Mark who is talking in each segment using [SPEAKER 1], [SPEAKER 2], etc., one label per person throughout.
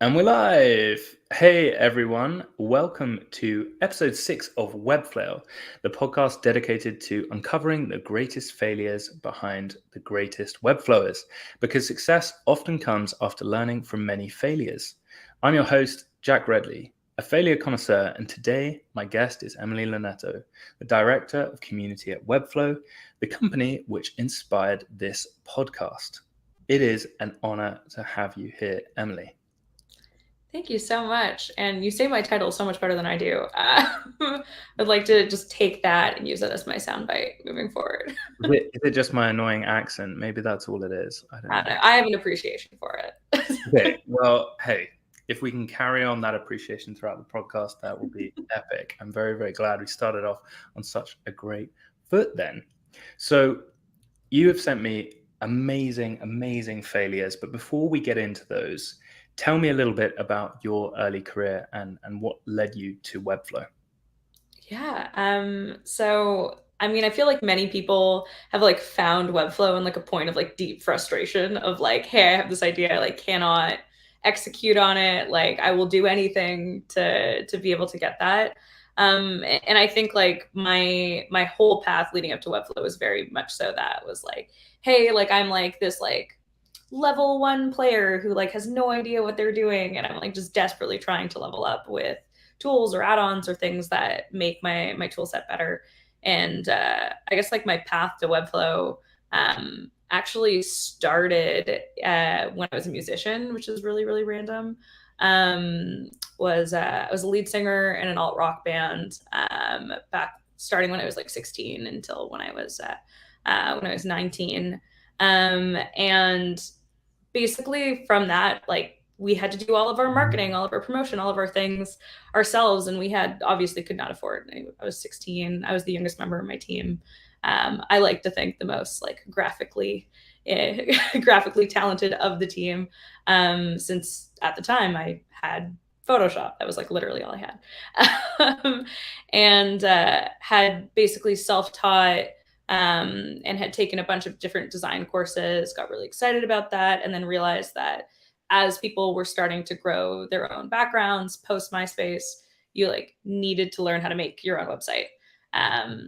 [SPEAKER 1] And we're live. Hey everyone, welcome to episode 6 of Webflail, the podcast dedicated to uncovering the greatest failures behind the greatest webflowers, because success often comes after learning from many failures. I'm your host, Jack Redley, a failure connoisseur, and today my guest is Emily Lonetto, the director of community at Webflow, the company which inspired this podcast. It is an honor to have you here, Emily.
[SPEAKER 2] Thank you so much. And you say my title so much better than I do. I'd like to just take that and use it as my soundbite moving forward.
[SPEAKER 1] Is it just my annoying accent? Maybe that's all it is. I don't
[SPEAKER 2] I
[SPEAKER 1] know.
[SPEAKER 2] don't know. I have an appreciation for it.
[SPEAKER 1] Okay, well, hey, if we can carry on that appreciation throughout the podcast, that will be epic. I'm very, very glad we started off on such a great foot then. So you have sent me amazing, amazing failures. But before we get into those, tell me a little bit about your early career and what led you to Webflow.
[SPEAKER 2] Yeah. So I mean, I feel like many people have like found Webflow in like a point of like deep frustration of like, hey, I have this idea, I like cannot execute on it. Like I will do anything to be able to get that. And I think like my whole path leading up to Webflow was very much so that was like, hey, like I'm like this like level one player who like has no idea what they're doing, and I'm like just desperately trying to level up with tools or add-ons or things that make my tool set better. And I guess like my path to Webflow actually started when I was a musician, which is really really random. I was a lead singer in an alt rock band back starting when I was like 16 until when I was 19. And basically from that, like we had to do all of our marketing, all of our promotion, all of our things ourselves, and we had obviously could not afford. I was 16. I was the youngest member of my team. I like to think the most like graphically talented of the team, since at the time I had Photoshop. That was like literally all I had, and had basically self-taught, and had taken a bunch of different design courses, got really excited about that, and then realized that as people were starting to grow their own backgrounds post MySpace, you like needed to learn how to make your own website.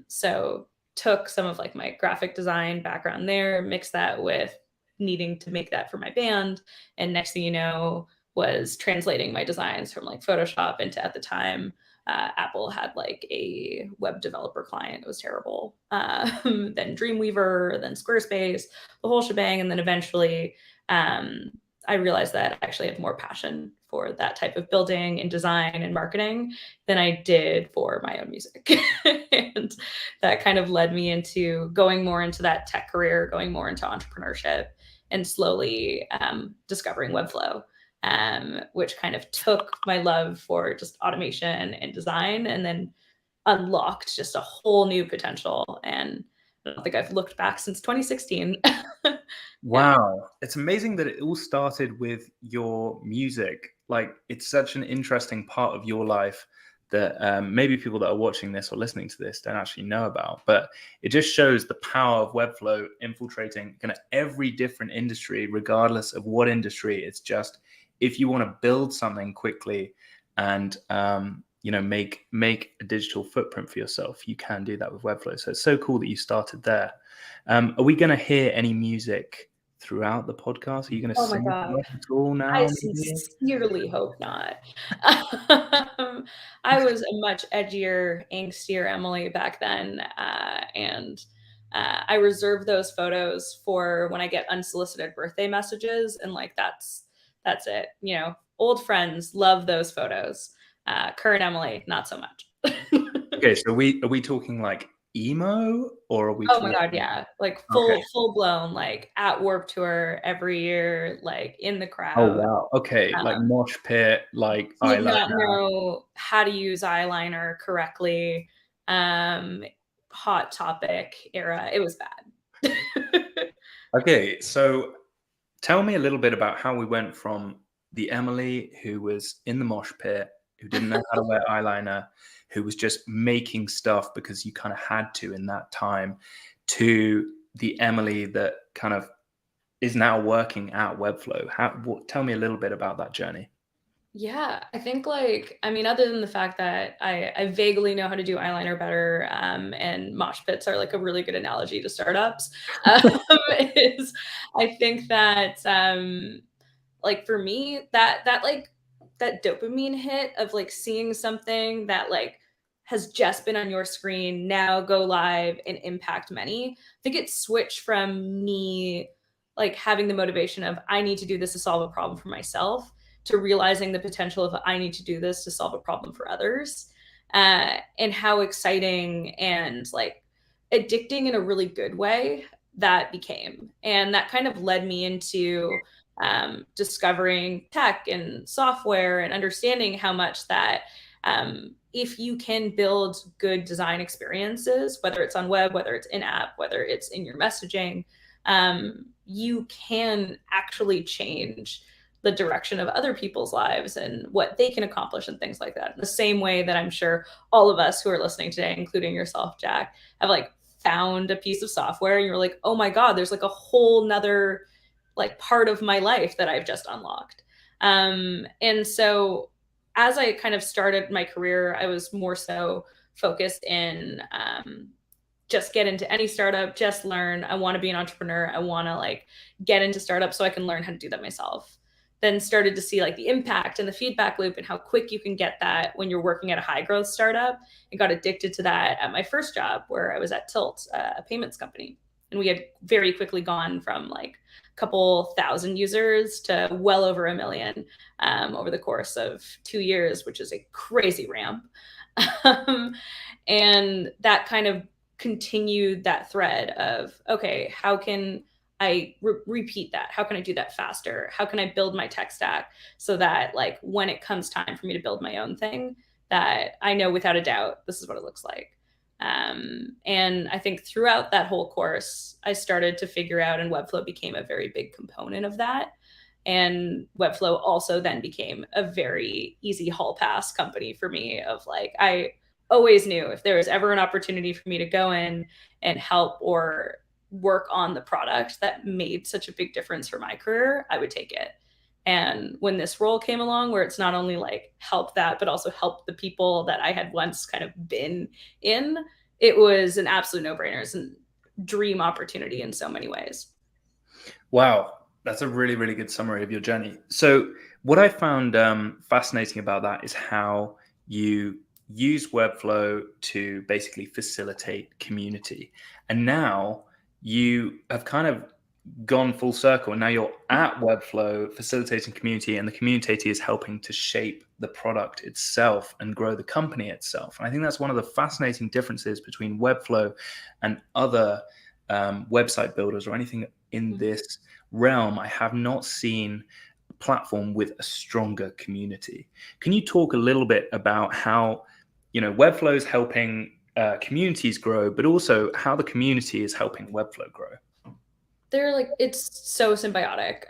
[SPEAKER 2] So took some of like my graphic design background there, mixed that with needing to make that for my band, and next thing you know, was translating my designs from like Photoshop into, at the time, Apple had like a web developer client. It was terrible. Then Dreamweaver, then Squarespace, the whole shebang. And then eventually I realized that I actually have more passion for that type of building and design and marketing than I did for my own music. And that kind of led me into going more into that tech career, going more into entrepreneurship, and slowly discovering Webflow, which kind of took my love for just automation and design and then unlocked just a whole new potential. And I don't think I've looked back since 2016. Yeah.
[SPEAKER 1] Wow. It's amazing that it all started with your music. Like, it's such an interesting part of your life that maybe people that are watching this or listening to this don't actually know about. But it just shows the power of Webflow infiltrating kind of every different industry, regardless of what industry. It's just if you want to build something quickly and make a digital footprint for yourself, you can do that with Webflow. So it's so cool that you started there. Are we going to hear any music throughout the podcast? Are you going to
[SPEAKER 2] Oh my
[SPEAKER 1] sing
[SPEAKER 2] God.
[SPEAKER 1] to us at all
[SPEAKER 2] I
[SPEAKER 1] now, maybe?
[SPEAKER 2] sincerely hope not. I was a much edgier, angstier Emily back then. And I reserve those photos for when I get unsolicited birthday messages. And like, that's it. You know, old friends love those photos. Current Emily, not so much.
[SPEAKER 1] Okay, so are we talking like emo, or are we
[SPEAKER 2] Oh my God,
[SPEAKER 1] talking?
[SPEAKER 2] yeah. Like
[SPEAKER 1] Okay.
[SPEAKER 2] full blown, like at Warp Tour every year, like in the
[SPEAKER 1] Oh
[SPEAKER 2] crowd.
[SPEAKER 1] wow. Okay, like mosh pit, like
[SPEAKER 2] Did not
[SPEAKER 1] eyeliner.
[SPEAKER 2] know how to use eyeliner correctly. Um, Hot Topic era. It was bad.
[SPEAKER 1] Okay, so tell me a little bit about how we went from the Emily who was in the mosh pit, who didn't know how to wear eyeliner, who was just making stuff because you kind of had to in that time, to the Emily that kind of is now working at Webflow. Tell me a little bit about that journey.
[SPEAKER 2] Yeah, I think like, I mean, other than the fact that I vaguely know how to do eyeliner better, and mosh pits are like a really good analogy to startups, is I think that like for me, that dopamine hit of like seeing something that like has just been on your screen now go live and impact many. I think it switched from me like having the motivation of I need to do this to solve a problem for myself to realizing the potential of I need to do this to solve a problem for others. And how exciting and like addicting in a really good way that became. And that kind of led me into discovering tech and software and understanding how much that if you can build good design experiences, whether it's on web, whether it's in app, whether it's in your messaging, you can actually change the direction of other people's lives and what they can accomplish and things like that. In the same way that I'm sure all of us who are listening today, including yourself, Jack, have like found a piece of software and you're like, oh my God, there's like a whole nother like part of my life that I've just unlocked. And so as I kind of started my career, I was more so focused in just get into any startup, just learn. I want to be an entrepreneur. I want to like get into startups so I can learn how to do that myself. Then started to see like the impact and the feedback loop and how quick you can get that when you're working at a high growth startup, and got addicted to that at my first job where I was at Tilt, a payments company. And we had very quickly gone from like a couple thousand users to well over 1 million over the course of 2 years, which is a crazy ramp. um, and that kind of continued that thread of, okay, how can I repeat that? How can I do that faster? How can I build my tech stack so that like when it comes time for me to build my own thing, that I know without a doubt this is what it looks like. And I think throughout that whole course, I started to figure out, and Webflow became a very big component of that. And Webflow also then became a very easy hall pass company for me of like, I always knew if there was ever an opportunity for me to go in and help or work on the product that made such a big difference for my career, I would take it. And when this role came along, where it's not only like help that, but also help the people that I had once kind of been in, it was an absolute no brainer. It's a dream opportunity in so many ways.
[SPEAKER 1] Wow, that's a really, really good summary of your journey. So, what I found fascinating about that is how you use Webflow to basically facilitate community. And now you have kind of gone full circle. And now you're at Webflow facilitating community, and the community is helping to shape the product itself and grow the company itself. And I think that's one of the fascinating differences between Webflow and other website builders or anything in this realm. I have not seen a platform with a stronger community. Can you talk a little bit about how, Webflow is helping communities grow, but also how the community is helping Webflow grow?
[SPEAKER 2] They're like, it's so symbiotic,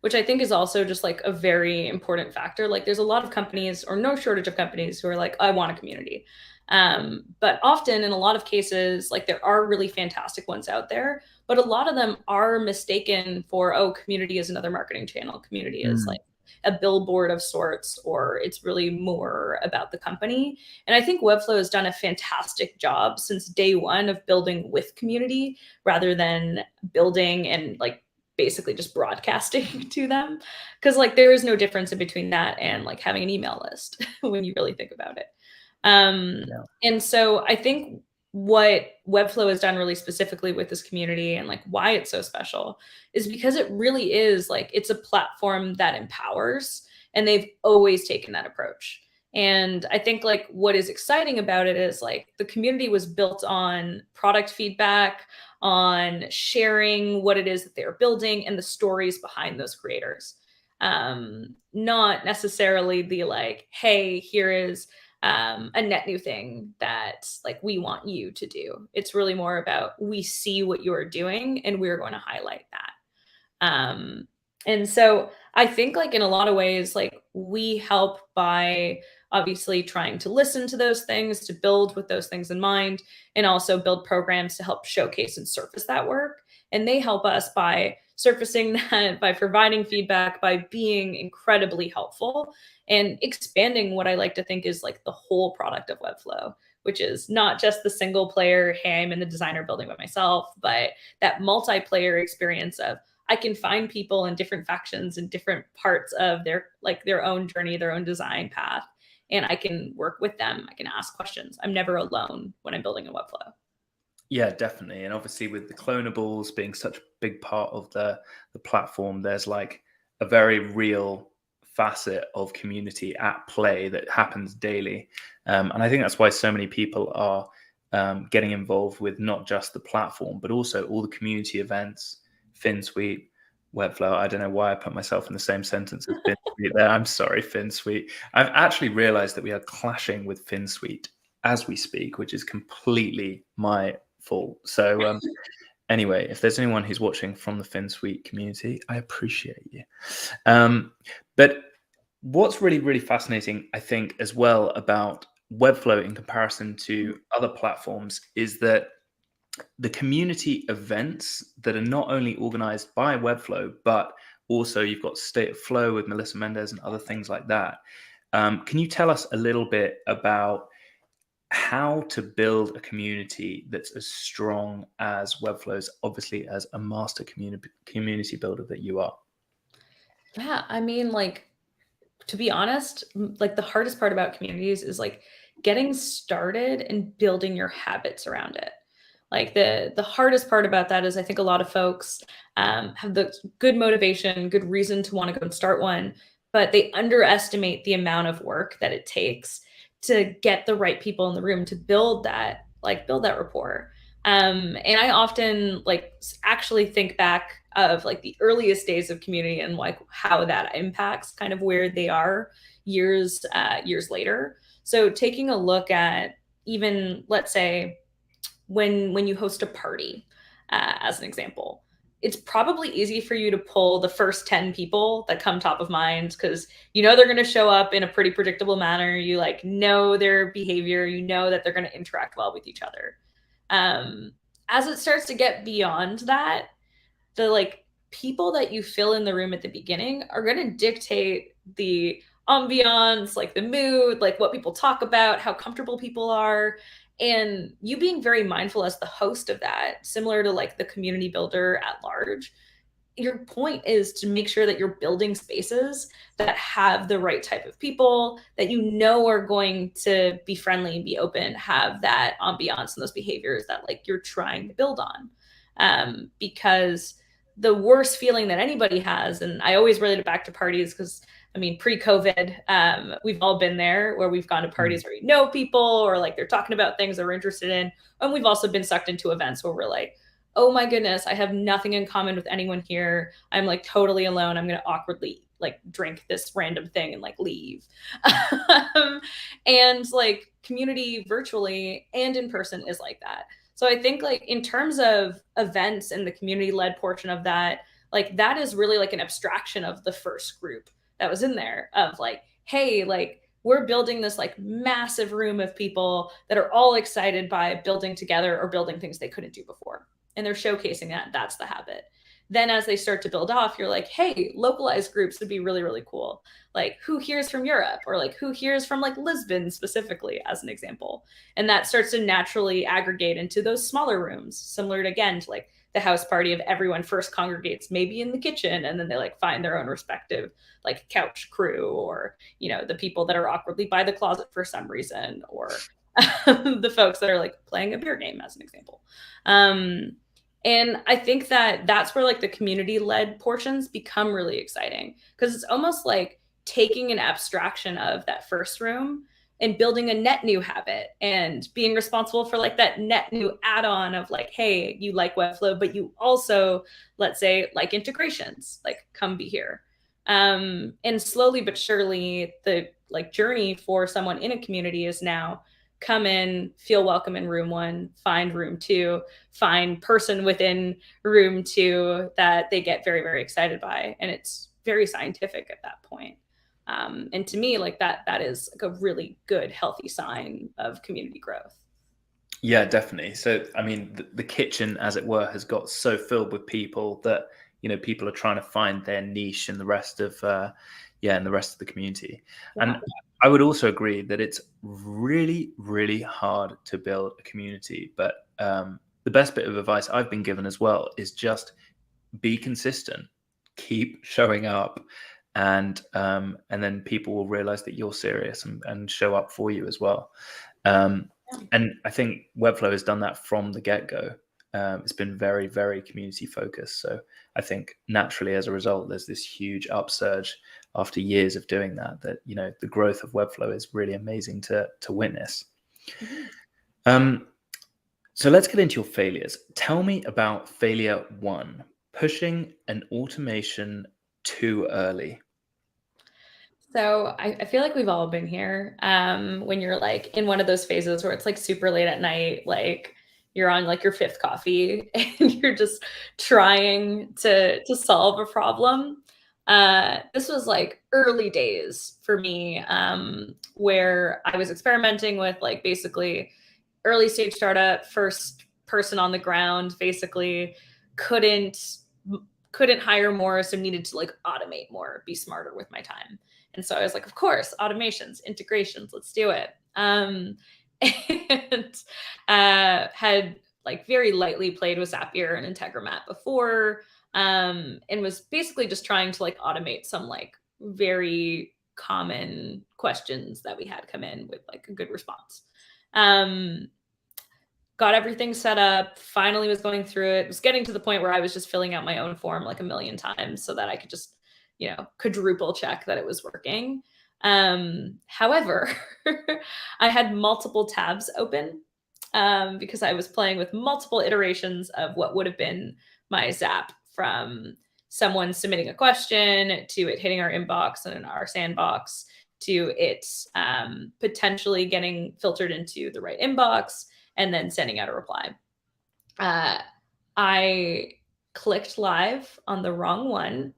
[SPEAKER 2] which I think is also just like a very important factor. Like there's a lot of companies, or no shortage of companies, who are like, I want a community. But often in a lot of cases, like there are really fantastic ones out there, but a lot of them are mistaken for, oh, community is another marketing channel. Community is like a billboard of sorts, or it's really more about the company. And I think Webflow has done a fantastic job since day one of building with community rather than building and like basically just broadcasting to them. Because like there is no difference in between that and like having an email list when you really think about it.
[SPEAKER 1] Yeah.
[SPEAKER 2] And so I think what Webflow has done really specifically with this community and like why it's so special is because it really is like it's a platform that empowers, and they've always taken that approach. And I think like what is exciting about it is like the community was built on product feedback, on sharing what it is that they're building and the stories behind those creators. Not necessarily the like, hey, here is a net new thing that like we want you to do. It's really more about we see what you're doing and we're going to highlight that. And so I think like in a lot of ways, like we help by obviously trying to listen to those things, to build with those things in mind, and also build programs to help showcase and surface that work. And they help us by surfacing that, by providing feedback, by being incredibly helpful and expanding what I like to think is like the whole product of Webflow, which is not just the single player, hey, I'm in the designer building by myself, but that multiplayer experience of I can find people in different factions and different parts of their own journey, their own design path, and I can work with them. I can ask questions. I'm never alone when I'm building a Webflow.
[SPEAKER 1] Yeah, definitely. And obviously with the clonables being such a big part of the platform, there's like a very real facet of community at play that happens daily. And I think that's why so many people are getting involved with not just the platform, but also all the community events, FinSuite, Webflow. I don't know why I put myself in the same sentence as FinSuite there. I'm sorry, FinSuite. I've actually realized that we are clashing with FinSuite as we speak, which is completely my fault. So anyway, if there's anyone who's watching from the FinSuite community, I appreciate you. But what's really, really fascinating, I think, as well about Webflow in comparison to other platforms is that the community events that are not only organized by Webflow, but also you've got State of Flow with Melissa Mendez and other things like that. Can you tell us a little bit about how to build a community that's as strong as Webflow's, obviously as a master community builder that you are?
[SPEAKER 2] Yeah, I mean, like, to be honest, like the hardest part about communities is like getting started and building your habits around it. Like the hardest part about that is I think a lot of folks have the good motivation, good reason to want to go and start one, but they underestimate the amount of work that it takes to get the right people in the room to build that rapport. And I often like actually think back of like the earliest days of community and like how that impacts kind of where they are years later. So taking a look at even, let's say, when you host a party, as an example, it's probably easy for you to pull the first 10 people that come top of mind because you know they're going to show up in a pretty predictable manner. You like know their behavior, you know that they're going to interact well with each other. As it starts to get beyond that, the like people that you fill in the room at the beginning are going to dictate the ambiance, like the mood, like what people talk about, how comfortable people are. And you being very mindful as the host of that, similar to like the community builder at large, your point is to make sure that you're building spaces that have the right type of people that you know are going to be friendly and be open, have that ambiance and those behaviors that like you're trying to build on. Because the worst feeling that anybody has, and I always relate it back to parties because I mean, pre-COVID, we've all been there where we've gone to parties where we know people or like they're talking about things that we're interested in. And we've also been sucked into events where we're like, oh my goodness, I have nothing in common with anyone here. I'm like totally alone. I'm going to awkwardly like drink this random thing and like leave. And like community virtually and in person is like that. So I think like in terms of events and the community led portion of that, like that is really like an abstraction of the first group that was in there of like, hey, like we're building this like massive room of people that are all excited by building together or building things they couldn't do before. And they're showcasing that. That's the habit. Then as they start to build off, you're like, hey, localized groups would be really, really cool. Like who hears from Europe or like who hears from like Lisbon specifically as an example. And that starts to naturally aggregate into those smaller rooms, similar to, again, to like the house party of everyone first congregates maybe in the kitchen and then they like find their own respective like couch crew or, you know, the people that are awkwardly by the closet for some reason or the folks that are like playing a beer game as an example. And I think that that's where like the community led portions become really exciting because it's almost like taking an abstraction of that first room and building a net new habit and being responsible for like that net new add-on of like, hey, you like Webflow, but you also, let's say, like integrations, like come be here. And slowly but surely the like journey for someone in a community is now come in, feel welcome in room 1, find room 2, find person within room 2 that they get very, very excited by. And it's very scientific at that point. And to me, like that is like a really good, healthy sign of community growth.
[SPEAKER 1] Yeah, definitely. So, I mean, the kitchen, as it were, has got so filled with people that people are trying to find their niche in the rest of in the rest of the community.
[SPEAKER 2] Yeah.
[SPEAKER 1] And I would also agree that it's really, really hard to build a community. But the best bit of advice I've been given as well is just be consistent, keep showing up, and then people will realize that you're serious and show up for you as well. And I think Webflow has done that from the get-go. It's been very, very community focused. So I think naturally, as a result, there's this huge upsurge after years of doing that. The growth of Webflow is really amazing to witness. So let's get into your failures. Tell me about failure 1, pushing an automation too early.
[SPEAKER 2] So I feel like we've all been here, when you're like in one of those phases where it's like super late at night, like you're on like your 5th coffee and you're just trying to solve a problem. This was like early days for me, where I was experimenting with like basically early stage startup, first person on the ground, basically couldn't hire more, so needed to like automate more, be smarter with my time. And so I was like, of course, automations, integrations, let's do it. And had like very lightly played with Zapier and Integromat before, and was basically just trying to like automate some like very common questions that we had come in with like a good response. Got everything set up, finally was going through it, was getting to the point where I was just filling out my own form like a million times so that I could just, quadruple check that it was working. However, I had multiple tabs open, because I was playing with multiple iterations of what would have been my Zap, from someone submitting a question to it hitting our inbox and in our Sandbox to it potentially getting filtered into the right inbox and then sending out a reply. I clicked live on the wrong one.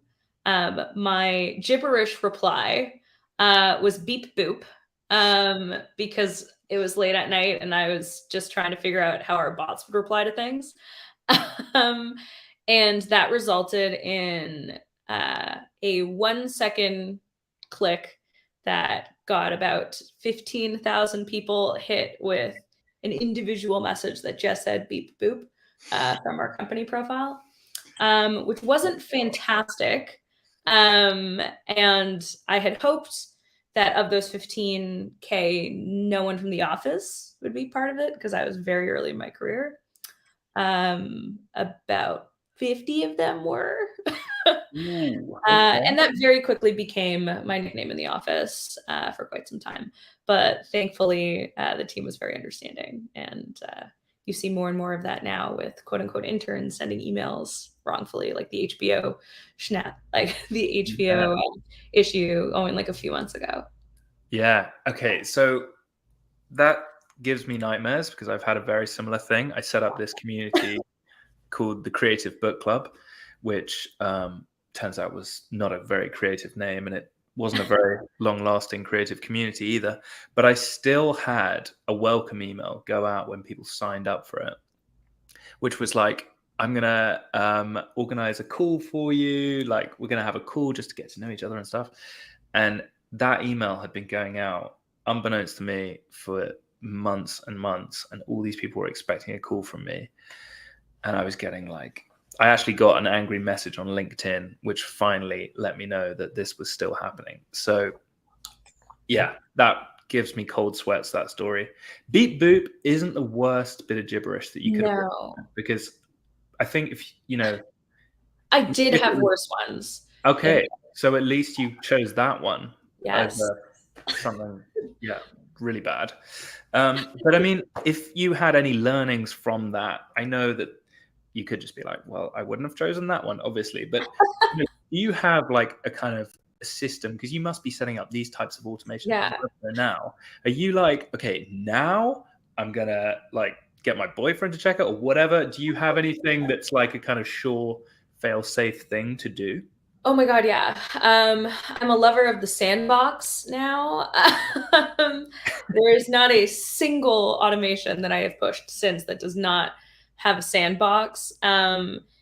[SPEAKER 2] My gibberish reply was beep boop, because it was late at night and I was just trying to figure out how our bots would reply to things. And that resulted in a 1-second click that got about 15,000 people hit with an individual message that just said beep boop, from our company profile, which wasn't fantastic. And I had hoped that of those 15K, no one from the office would be part of it because I was very early in my career. About 50 of them were.
[SPEAKER 1] Ooh, okay.
[SPEAKER 2] And that very quickly became my nickname in the office for quite some time. But thankfully, the team was very understanding. And you see more and more of that now with quote unquote interns sending emails wrongfully, like the HBO the HBO issue only like a few months ago.
[SPEAKER 1] Yeah. Okay. So that gives me nightmares because I've had a very similar thing. I set up this community called the Creative Book Club, which turns out was not a very creative name, and it wasn't a very long-lasting creative community either. But I still had a welcome email go out when people signed up for it, which was like, I'm going to organize a call for you. Like, we're going to have a call just to get to know each other and stuff. And that email had been going out, unbeknownst to me, for months and months. And all these people were expecting a call from me. And I was getting like, I actually got an angry message on LinkedIn, which finally let me know that this was still happening. So yeah, that gives me cold sweats, that story. Beep boop isn't the worst bit of gibberish that you could have written, because I think if
[SPEAKER 2] I did have worse ones.
[SPEAKER 1] Okay, so at least you chose that one.
[SPEAKER 2] Yes.
[SPEAKER 1] Over something, really bad. But I mean, if you had any learnings from that, I know that you could just be like, well, I wouldn't have chosen that one, obviously. But do you have like a kind of a system? Because you must be setting up these types of automations now. Are you like, okay, now I'm going to like get my boyfriend to check it or whatever? Do you have anything that's like a kind of sure fail-safe thing to do?
[SPEAKER 2] Oh my God, yeah. I'm a lover of the Sandbox now. There is not a single automation that I have pushed since that does not have a sandbox.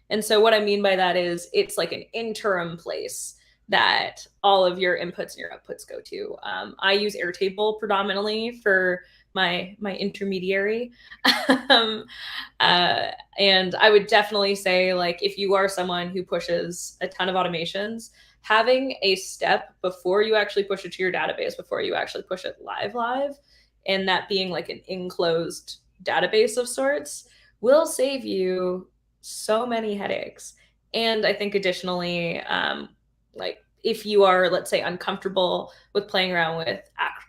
[SPEAKER 2] And so what I mean by that is it's like an interim place that all of your inputs and your outputs go to. I use Airtable predominantly for my intermediary. um, and I would definitely say, like, if you are someone who pushes a ton of automations, having a step before you actually push it to your database, before you actually push it live, and that being like an enclosed database of sorts, will save you so many headaches. And I think additionally, like if you are, let's say, uncomfortable with playing around with,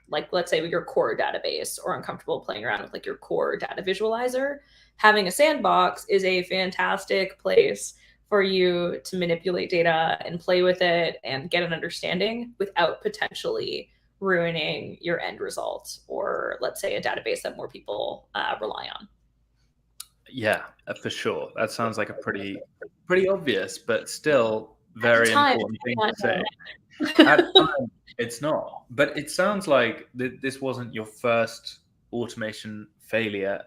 [SPEAKER 2] like, let's say your core database, or uncomfortable playing around with like your core data visualizer, having a sandbox is a fantastic place for you to manipulate data and play with it and get an understanding without potentially ruining your end result, or let's say a database that more people rely on.
[SPEAKER 1] Yeah, for sure. That sounds like a pretty obvious, but still
[SPEAKER 2] At the
[SPEAKER 1] very
[SPEAKER 2] time,
[SPEAKER 1] important thing
[SPEAKER 2] I
[SPEAKER 1] to say. At the time, it's not. But it sounds like this wasn't your first automation failure.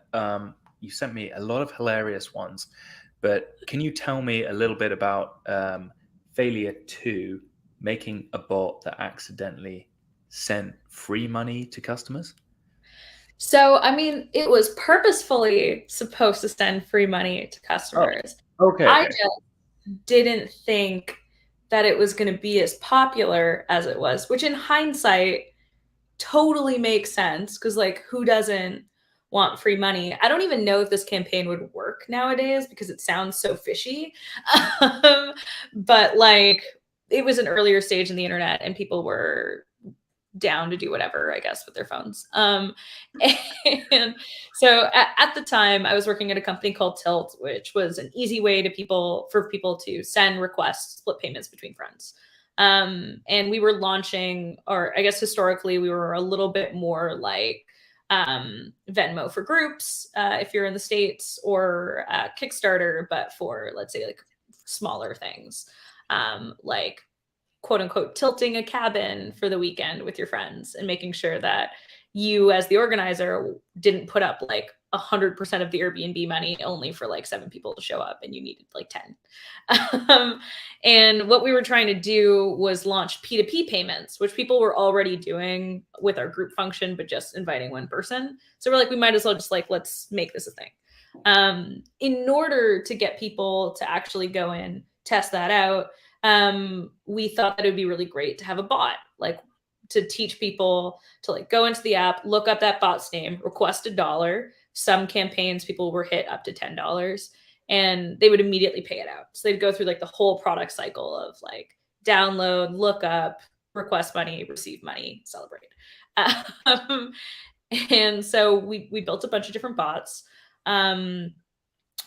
[SPEAKER 1] You sent me a lot of hilarious ones, but can you tell me a little bit about failure two, making a bot that accidentally sent free money to customers?
[SPEAKER 2] So, I mean, it was purposefully supposed to send free money to
[SPEAKER 1] Oh,
[SPEAKER 2] customers.
[SPEAKER 1] okay,
[SPEAKER 2] I
[SPEAKER 1] okay.
[SPEAKER 2] just didn't think that it was going to be as popular as it was, which in hindsight totally makes sense, because, like, who doesn't want free money? I don't even know if this campaign would work nowadays because it sounds so fishy. um, but like, it was an earlier stage in the internet and people were down to do whatever, I guess, with their phones. And so at the time, I was working at a company called Tilt, which was an easy way to for people to send requests, split payments between friends. And we were launching, or I guess historically, we were a little bit more like Venmo for groups, if you're in the States, or Kickstarter, but for, let's say, like smaller things, like quote unquote tilting a cabin for the weekend with your friends, and making sure that you as the organizer didn't put up like 100% of the Airbnb money only for like 7 people to show up and you needed like 10. And what we were trying to do was launch P2P payments, which people were already doing with our group function, but just inviting one person. So we're like, we might as well just like, let's make this a thing. In order to get people to actually go in, test that out, we thought that it would be really great to have a bot, like to teach people to like go into the app, look up that bot's name, request $1. Some campaigns people were hit up to $10, and they would immediately pay it out. So they'd go through like the whole product cycle of like download, look up, request money, receive money, celebrate. Um, and so we built a bunch of different bots.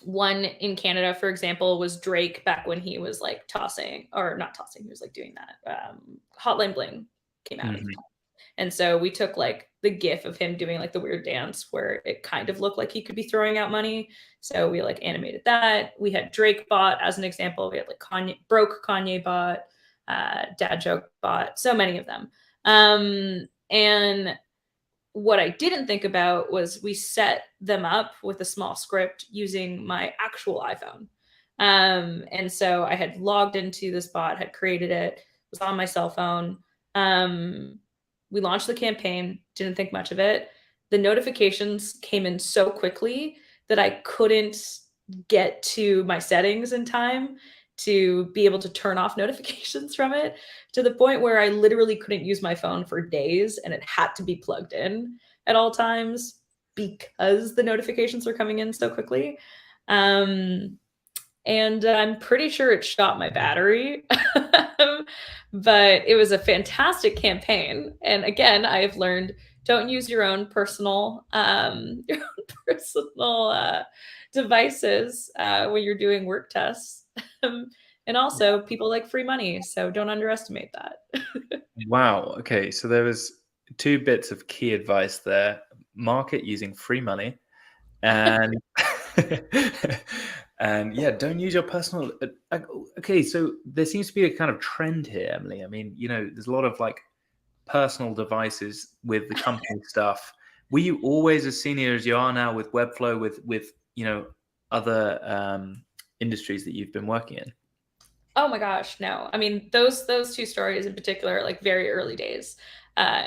[SPEAKER 2] One in Canada, for example, was Drake back when he was like tossing, or not tossing, he was like doing that. Hotline Bling came out at the time. And so we took like the gif of him doing like the weird dance where it kind of looked like he could be throwing out money. So we like animated that. We had Drake bot as an example. We had like Kanye bot, dad joke bot, so many of them. And what I didn't think about was we set them up with a small script using my actual iPhone. And so I had logged into this bot, had created it, was on my cell phone. We launched the campaign, didn't think much of it. The notifications came in so quickly that I couldn't get to my settings in time to be able to turn off notifications from it, to the point where I literally couldn't use my phone for days and it had to be plugged in at all times because the notifications were coming in so quickly. And I'm pretty sure it shot my battery. But it was a fantastic campaign. And again, I've learned, don't use your own personal devices when you're doing work tests. And also, people like free money, so don't underestimate that.
[SPEAKER 1] Wow. Okay. So there was two bits of key advice there. Market using free money, and and yeah, don't use your personal. Okay. So there seems to be a kind of trend here, Emily. I mean, there's a lot of like personal devices with the company stuff. Were you always as senior as you are now with Webflow, with other industries that you've been working in?
[SPEAKER 2] Oh my gosh, no. I mean, those two stories in particular, like very early days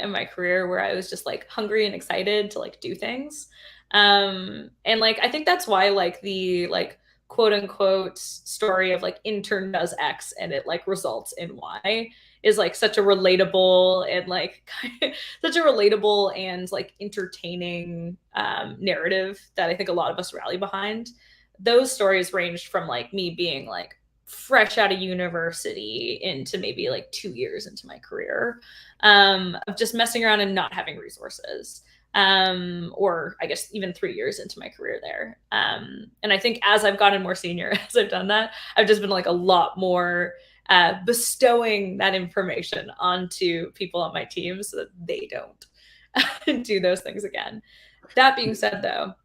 [SPEAKER 2] in my career, where I was just like hungry and excited to like do things. And like I think that's why like the like quote unquote story of like intern does X and it like results in Y is like such a relatable and like such a relatable and like entertaining narrative that I think a lot of us rally behind. Those stories ranged from like me being like fresh out of university into maybe like 2 years into my career of just messing around and not having resources, or I guess even 3 years into my career there. And I think as I've gotten more senior, as I've done that, I've just been like a lot more bestowing that information onto people on my team so that they don't do those things again. That being said, though,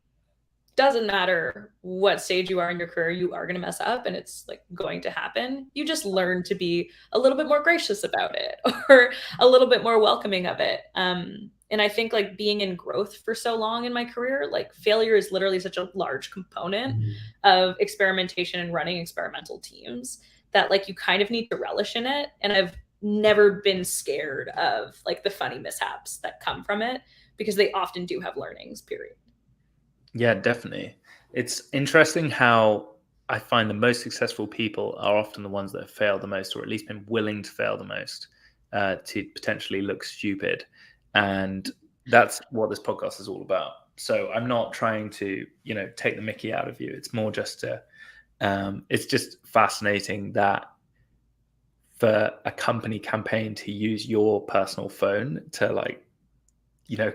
[SPEAKER 2] doesn't matter what stage you are in your career, you are going to mess up and it's like going to happen. You just learn to be a little bit more gracious about it or a little bit more welcoming of it. And I think like being in growth for so long in my career, like failure is literally such a large component of experimentation and running experimental teams that like you kind of need to relish in it. And I've never been scared of like the funny mishaps that come from it because they often do have learnings, period.
[SPEAKER 1] Yeah, definitely. It's interesting how I find the most successful people are often the ones that have failed the most, or at least been willing to fail the most, to potentially look stupid. And that's what this podcast is all about. So I'm not trying to, take the mickey out of you. It's more just it's just fascinating that for a company campaign to use your personal phone to like,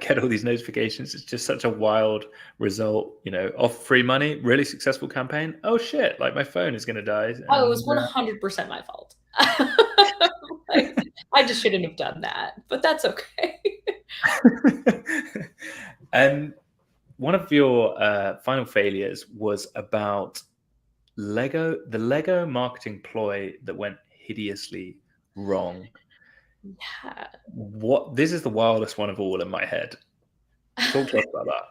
[SPEAKER 1] get all these notifications. It's just such a wild result, off free money, really successful campaign. Oh shit, like my phone is going to die.
[SPEAKER 2] Oh, it was
[SPEAKER 1] And
[SPEAKER 2] 100% my fault. Like, I just shouldn't have done that, but that's okay.
[SPEAKER 1] and one of your final failures was about the Lego marketing ploy that went hideously wrong.
[SPEAKER 2] Yeah.
[SPEAKER 1] This is the wildest one of all in my head. Talk to us about that.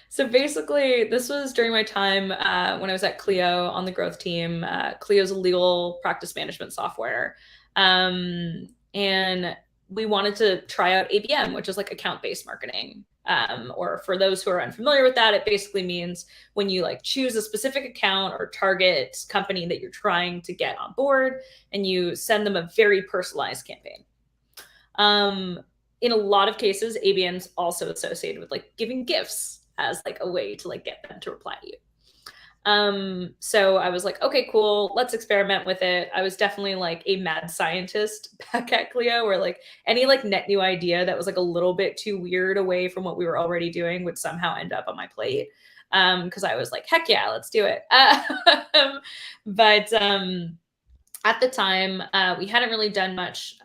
[SPEAKER 2] So basically, this was during my time when I was at Clio on the growth team. Clio is a legal practice management software. And we wanted to try out ABM, which is like account-based marketing. Or for those who are unfamiliar with that, it basically means when you like choose a specific account or target company that you're trying to get on board and you send them a very personalized campaign. In a lot of cases, ABM's also associated with like giving gifts as like a way to like get them to reply to you. So I was like, okay, cool, let's experiment with it. I was definitely like a mad scientist back at Clio, where like any like net new idea that was like a little bit too weird away from what we were already doing would somehow end up on my plate. Because I was like, heck yeah, let's do it. But at the time, we hadn't really done much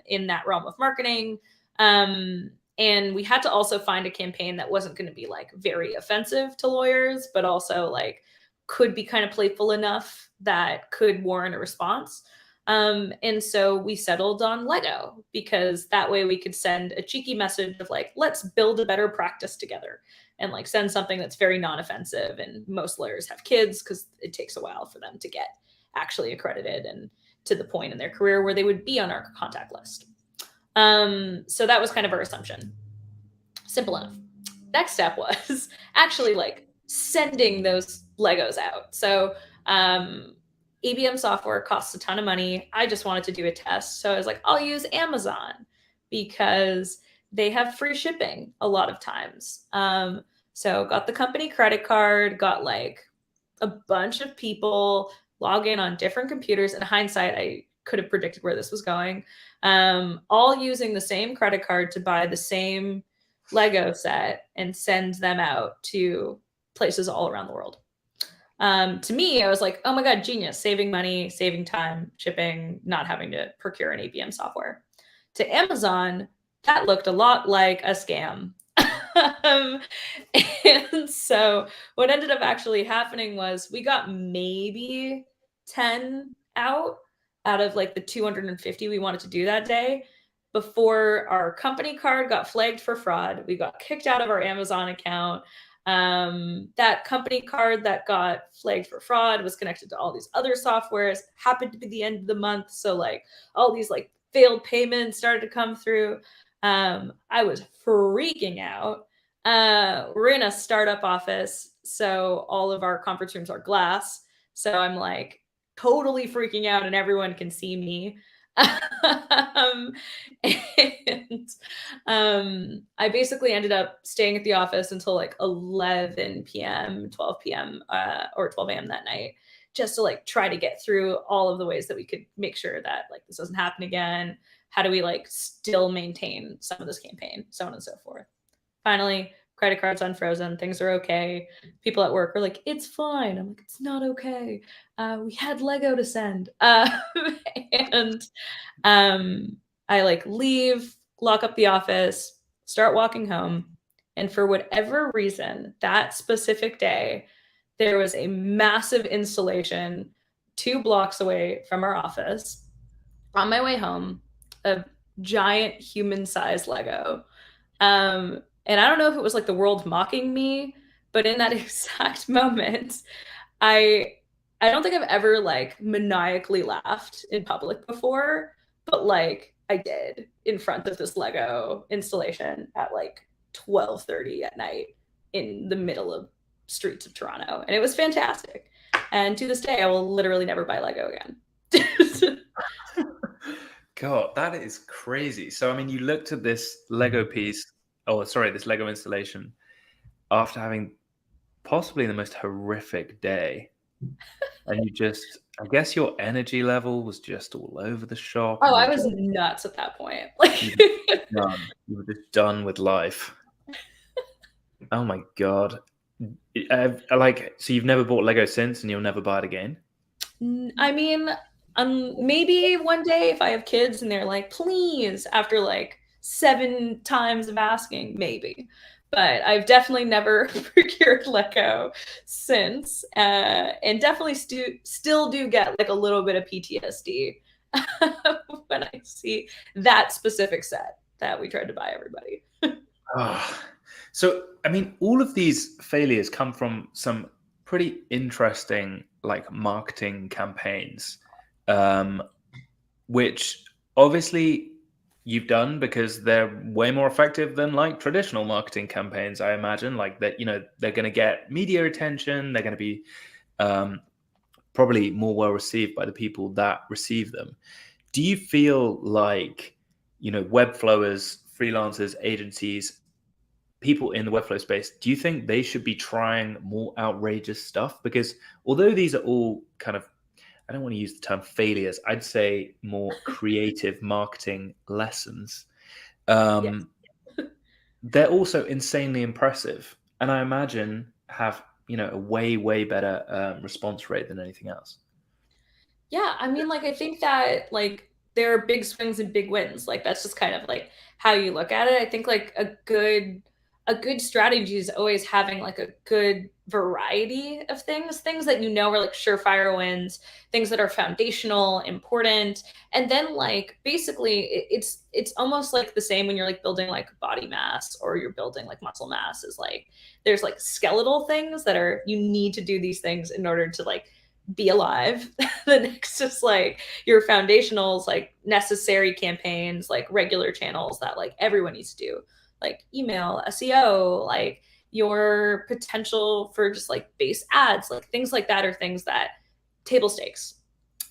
[SPEAKER 2] in that realm of marketing. And we had to also find a campaign that wasn't going to be like very offensive to lawyers, but also like could be kind of playful enough that could warrant a response. And so we settled on Lego because that way we could send a cheeky message of like, let's build a better practice together and like send something that's very non-offensive. And most lawyers have kids because it takes a while for them to get actually accredited and to the point in their career where they would be on our contact list. So that was kind of our assumption. Simple enough. Next step was actually like sending those Legos out. So ABM software costs a ton of money. I just wanted to do a test. So I was like, I'll use Amazon because they have free shipping a lot of times. So got the company credit card, got like a bunch of people log in on different computers. In hindsight, I could have predicted where this was going. All using the same credit card to buy the same Lego set and send them out to places all around the world. To me, I was like, oh my God, genius, saving money, saving time, shipping, not having to procure an ABM software. To Amazon, that looked a lot like a scam. And so what ended up actually happening was we got maybe 10 out of like the 250 we wanted to do that day before our company card got flagged for fraud. We got kicked out of our Amazon account. That company card that got flagged for fraud was connected to all these other softwares, happened to be the end of the month. So like all these like failed payments started to come through. I was freaking out. We're in a startup office, so all of our conference rooms are glass. So I'm like totally freaking out, and everyone can see me. And I basically ended up staying at the office until like 11 p.m., 12 p.m., or 12 a.m. that night, just to like try to get through all of the ways that we could make sure that like this doesn't happen again. How do we like still maintain some of this campaign, so on and so forth. Finally, credit cards unfrozen, things are okay. People at work are like, it's fine. I'm like, it's not okay. We had Lego to send. And I like leave, lock up the office, start walking home. And for whatever reason, that specific day, there was a massive installation 2 blocks away from our office. On my way home, a giant human-sized Lego. And I don't know if it was like the world mocking me, but in that exact moment, I I don't think I've ever like maniacally laughed in public before, but like I did in front of this Lego installation at like 12:30 at night in the middle of streets of Toronto, and it was fantastic. And to this day, I will literally never buy Lego again.
[SPEAKER 1] God, that is crazy. So, I mean, you looked at this Lego piece, oh, sorry, this Lego installation after having possibly the most horrific day. And you just, I guess your energy level was just all over the shop.
[SPEAKER 2] Oh,
[SPEAKER 1] And
[SPEAKER 2] I
[SPEAKER 1] you
[SPEAKER 2] was
[SPEAKER 1] just,
[SPEAKER 2] nuts at that point. Like,
[SPEAKER 1] done. You were just done with life. Oh my God. Like, so you've never bought Lego since and you'll never buy it again?
[SPEAKER 2] I mean, maybe one day if I have kids and they're like, please, after like 7 times of asking, maybe. But I've definitely never procured Lego since, and definitely still do get like a little bit of PTSD when I see that specific set that we tried to buy everybody.
[SPEAKER 1] Ah, so, I mean, all of these failures come from some pretty interesting, like, marketing campaigns, um, which obviously you've done because they're way more effective than like traditional marketing campaigns, I imagine. Like that, they're going to get media attention. They're going to be probably more well received by the people that receive them. Do you feel like, Webflowers, freelancers, agencies, people in the Webflow space, do you think they should be trying more outrageous stuff? Because although these are all kind of, I don't want to use the term failures, I'd say more creative marketing lessons.
[SPEAKER 2] Yes.
[SPEAKER 1] They're also insanely impressive. And I imagine have, a way, way better response rate than anything else.
[SPEAKER 2] Yeah, I mean, like, I think that, like, there are big swings and big wins. Like, that's just kind of like how you look at it. I think like a good strategy is always having like a good variety of things that you know are like surefire wins, things that are foundational, important. And then like basically it's almost like the same when you're like building like body mass or you're building like muscle mass, is like there's like skeletal things that are you need to do these things in order to like be alive. The next is like your foundationals, like necessary campaigns, like regular channels that like everyone needs to do, like email, SEO, like your potential for just like base ads, like things like that are things that table stakes.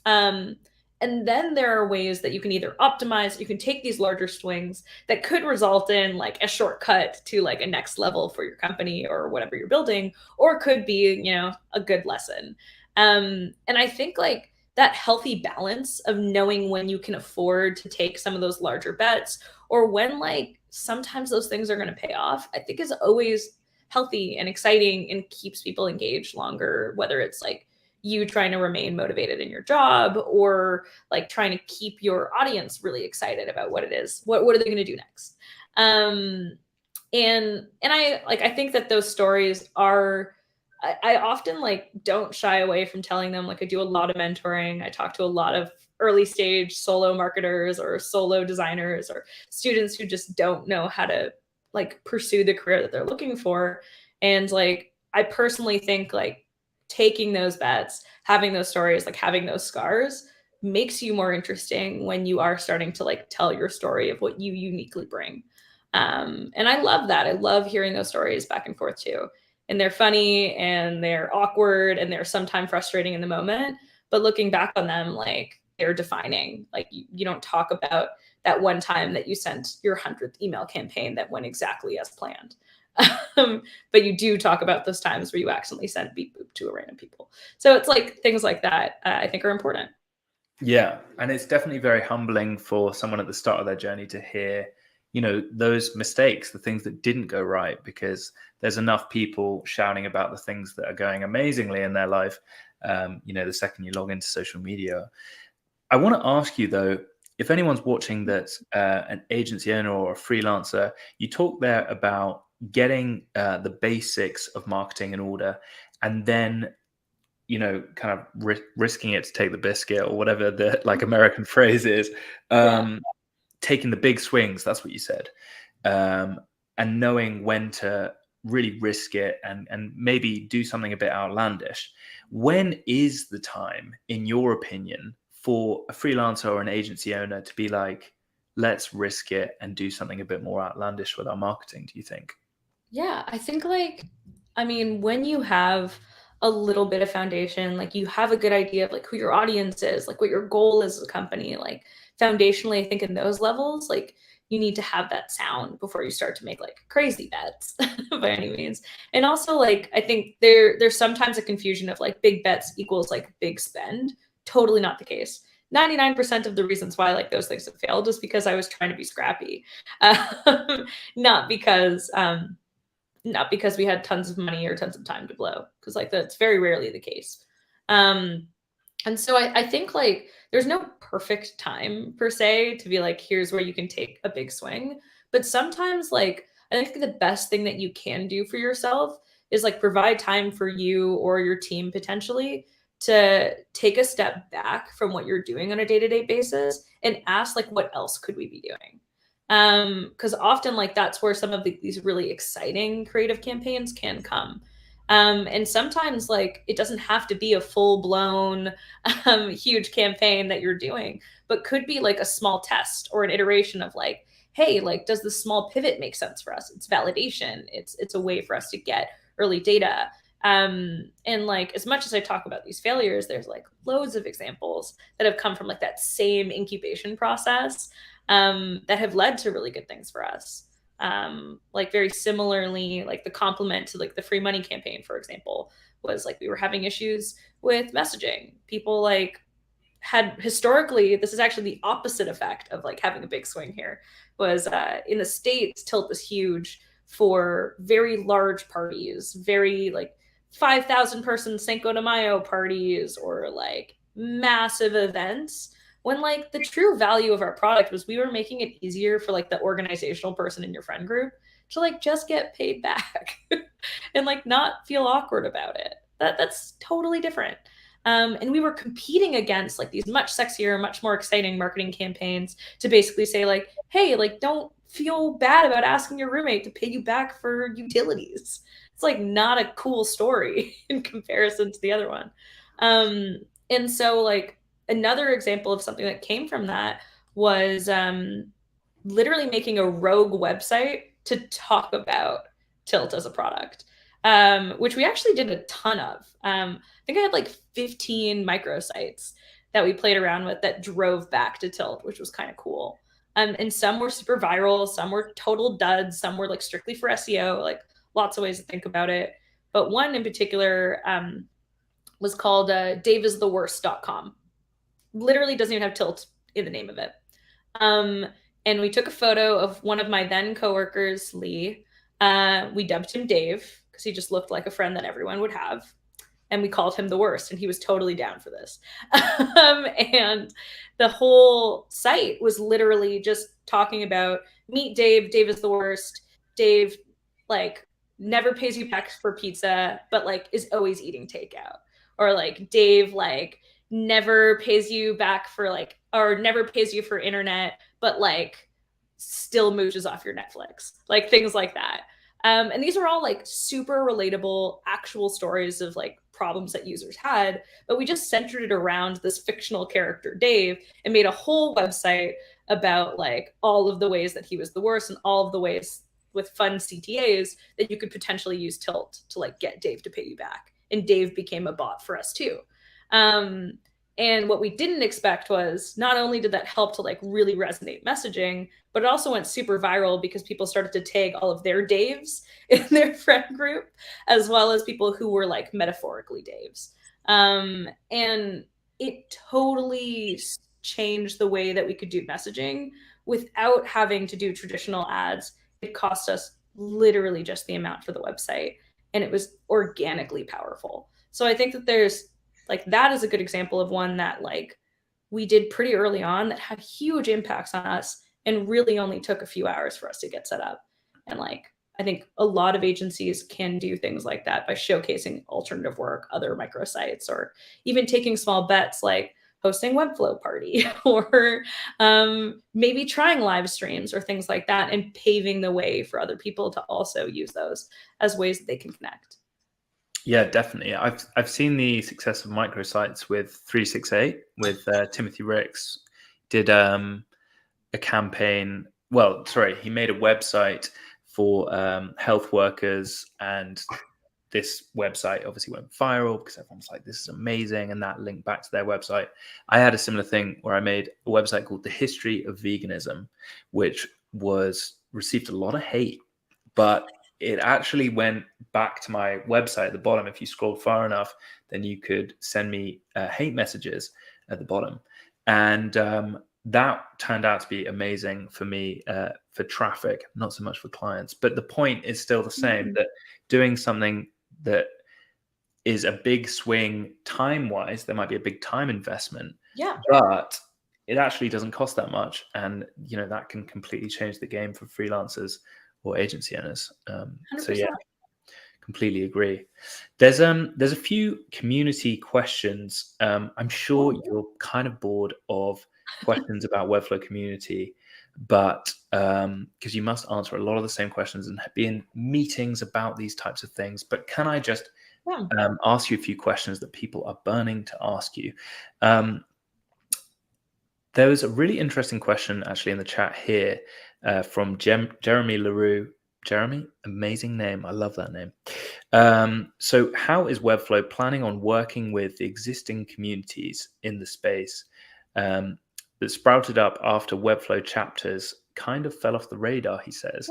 [SPEAKER 2] Um, and then there are ways that you can either optimize, you can take these larger swings that could result in like a shortcut to like a next level for your company or whatever you're building, or could be, a good lesson. And I think like that healthy balance of knowing when you can afford to take some of those larger bets or when like sometimes those things are going to pay off, I think is always healthy and exciting and keeps people engaged longer, whether it's like you trying to remain motivated in your job or like trying to keep your audience really excited about what it is, what are they going to do next. And I think that those stories are, I often like don't shy away from telling them. Like I do a lot of mentoring. I talk to a lot of early stage solo marketers or solo designers or students who just don't know how to like pursue the career that they're looking for. And like, I personally think like taking those bets, having those stories, like having those scars makes you more interesting when you are starting to like tell your story of what you uniquely bring. And I love that. I love hearing those stories back and forth too. And they're funny and they're awkward and they're sometimes frustrating in the moment. But looking back on them, like they're defining. Like you don't talk about that one time that you sent your 100th email campaign that went exactly as planned. But you do talk about those times where you accidentally sent beep boop to a random people. So it's like things like that I think are important.
[SPEAKER 1] Yeah, and it's definitely very humbling for someone at the start of their journey to hear, those mistakes, the things that didn't go right, because there's enough people shouting about the things that are going amazingly in their life. The second you log into social media. I want to ask you though, if anyone's watching that's an agency owner or a freelancer, you talk there about getting the basics of marketing in order, and then kind of risking it to take the biscuit, or whatever the like American phrase is,
[SPEAKER 2] Yeah.
[SPEAKER 1] taking the big swings. That's what you said, and knowing when to really risk it and maybe do something a bit outlandish. When is the time, in your opinion, for a freelancer or an agency owner to be like, let's risk it and do something a bit more outlandish with our marketing? Do you think?
[SPEAKER 2] Yeah, I think like, I mean, when you have a little bit of foundation, like you have a good idea of like who your audience is, like what your goal is as a company, like foundationally, I think in those levels, like you need to have that sound before you start to make like crazy bets by any means. And also like I think there's sometimes a confusion of like big bets equals like big spend. Totally not the case. 99% of the reasons why like those things have failed is because I was trying to be scrappy. Not because not because we had tons of money or tons of time to blow, because like that's very rarely the case. um and so I think like there's no perfect time per se to be like, here's where you can take a big swing. But sometimes like I think the best thing that you can do for yourself is like provide time for you or your team potentially to take a step back from what you're doing on a day-to-day basis and ask like, what else could we be doing? Because often like that's where some of these really exciting creative campaigns can come. And sometimes like it doesn't have to be a full-blown huge campaign that you're doing, but could be like a small test or an iteration of like, hey, like does this small pivot make sense for us? It's validation. It's a way for us to get early data. And like as much as I talk about these failures, there's like loads of examples that have come from like that same incubation process, that have led to really good things for us. Like very similarly, like the complement to like the free money campaign, for example, was like we were having issues with messaging. People like had historically, this is actually the opposite effect of like having a big swing here, was in the States, Tilt was huge for very large parties, very like 5,000 person Cinco de Mayo parties or like massive events, when like the true value of our product was we were making it easier for like the organizational person in your friend group to like just get paid back and like not feel awkward about it. That's totally different. And we were competing against like these much sexier, much more exciting marketing campaigns to basically say like, hey, like don't feel bad about asking your roommate to pay you back for utilities. It's like not a cool story in comparison to the other one. And so like another example of something that came from that was literally making a rogue website to talk about Tilt as a product, which we actually did a ton of. I think I had like 15 microsites that we played around with that drove back to Tilt, which was kind of cool. And some were super viral, some were total duds, some were like strictly for SEO, like lots of ways to think about it. But one in particular was called daveistheworst.com. Literally doesn't even have Tilt in the name of it. Um, and we took a photo of one of my then coworkers, Lee. We dubbed him Dave because he just looked like a friend that everyone would have. And we called him the worst, and he was totally down for this. And the whole site was literally just talking about meet Dave. Dave is the worst. Dave, like, never pays you back for pizza, but like is always eating takeout. Or like Dave, like never pays you back for like, or never pays you for internet, but like still mooches off your Netflix, like things like that. And these are all like super relatable, actual stories of like problems that users had, but we just centered it around this fictional character, Dave, and made a whole website about like all of the ways that he was the worst and all of the ways with fun CTAs that you could potentially use Tilt to like get Dave to pay you back. And Dave became a bot for us too. Um, and what we didn't expect was not only did that help to like really resonate messaging, but it also went super viral because people started to tag all of their Daves in their friend group, as well as people who were like metaphorically Daves. And it totally changed the way that we could do messaging without having to do traditional ads. It cost us literally just the amount for the website, and it was organically powerful. So I think that there's like that is a good example of one that like we did pretty early on that had huge impacts on us and really only took a few hours for us to get set up. And like I think a lot of agencies can do things like that by showcasing alternative work, other microsites, or even taking small bets like hosting Webflow party or maybe trying live streams or things like that, and paving the way for other people to also use those as ways that they can connect.
[SPEAKER 1] Yeah, definitely. I've seen the success of microsites with 368 with Timothy Ricks. Did a campaign. Well, sorry, he made a website for health workers, and this website obviously went viral because everyone's like, "This is amazing," and that linked back to their website. I had a similar thing where I made a website called The History of Veganism, which was received a lot of hate, but it actually went back to my website at the bottom. If you scrolled far enough, then you could send me hate messages at the bottom. And that turned out to be amazing for me for traffic, not so much for clients. But the point is still the same, that doing something that is a big swing time-wise, there might be a big time investment,
[SPEAKER 2] Yeah.
[SPEAKER 1] but it actually doesn't cost that much. And, you know, that can completely change the game for freelancers or agency owners. So yeah, completely agree. There's a few community questions. I'm sure you're kind of bored of questions about Webflow community, but because you must answer a lot of the same questions and be in meetings about these types of things. But can I just ask you a few questions that people are burning to ask you? There was a really interesting question actually in the chat here from Jeremy LaRue. Jeremy, amazing name. I love that name. So how is Webflow planning on working with the existing communities in the space that sprouted up after Webflow chapters kind of fell off the radar, he says.